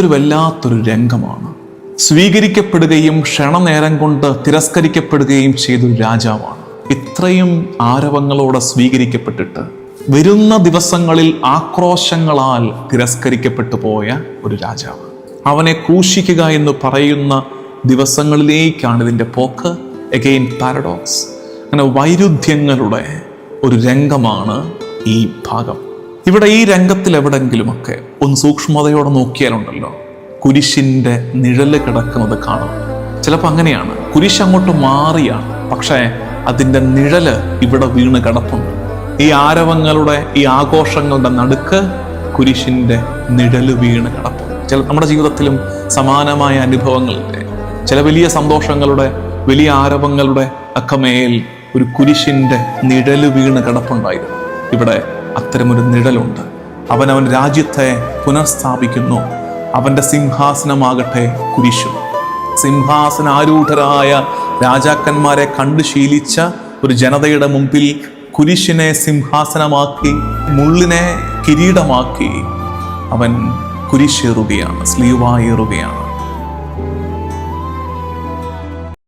ഇതൊരു വല്ലാത്തൊരു രംഗമാണ്. സ്വീകരിക്കപ്പെടുകയും ക്ഷണനേരം കൊണ്ട് തിരസ്കരിക്കപ്പെടുകയും ചെയ്തൊരു രാജാവാണ്. ഇത്രയും ആരവങ്ങളോടെ സ്വീകരിക്കപ്പെട്ടിട്ട് വരുന്ന ദിവസങ്ങളിൽ ആക്രോശങ്ങളാൽ തിരസ്കരിക്കപ്പെട്ടു പോയ ഒരു രാജാവ്. അവനെ ക്രൂശിക്കുക എന്ന് പറയുന്ന ദിവസങ്ങളിലേക്കാണ് ഇതിൻ്റെ പോക്ക്. Again paradox. അങ്ങനെ വൈരുദ്ധ്യങ്ങളുടെ ഒരു രംഗമാണ് ഈ ഭാഗം. ഇവിടെ ഈ രംഗത്തിൽ എവിടെങ്കിലുമൊക്കെ ഒന്ന് സൂക്ഷ്മതയോടെ നോക്കിയാലുണ്ടല്ലോ, കുരിശിൻ്റെ നിഴല് കിടക്കുന്നത് കാണും. ചിലപ്പോൾ അങ്ങനെയാണ്, കുരിശ് അങ്ങോട്ട് മാറിയാണ്, പക്ഷേ അതിൻ്റെ നിഴല് ഇവിടെ വീണ് കിടപ്പുണ്ട്. ഈ ആരവങ്ങളുടെ, ഈ ആഘോഷങ്ങളുടെ നടുക്ക് കുരിശിൻ്റെ നിഴല് വീണ് കിടപ്പുണ്ട്. നമ്മുടെ ജീവിതത്തിലും സമാനമായ അനുഭവങ്ങളില്ലേ? ചില വലിയ സന്തോഷങ്ങളുടെ, വലിയ ആരവങ്ങളുടെ ഒക്കെ മേൽ ഒരു കുരിശിൻ്റെ നിഴല് വീണ് കിടപ്പുണ്ടായിരുന്നു. ഇവിടെ അത്തരമൊരു നിഴലുണ്ട്. അവൻ രാജ്യത്തെ പുനഃസ്ഥാപിക്കുന്നു. അവൻ്റെ സിംഹാസനമാകട്ടെ കുരിശും. സിംഹാസനാരൂഢരായ രാജാക്കന്മാരെ കണ്ടു ശീലിച്ച ഒരു ജനതയുടെ മുമ്പിൽ കുരിശിനെ സിംഹാസനമാക്കി, മുള്ളിനെ കിരീടമാക്കി അവൻ കുരിശേറുകയാണ്, സ്ലീവായേറുകയാണ്.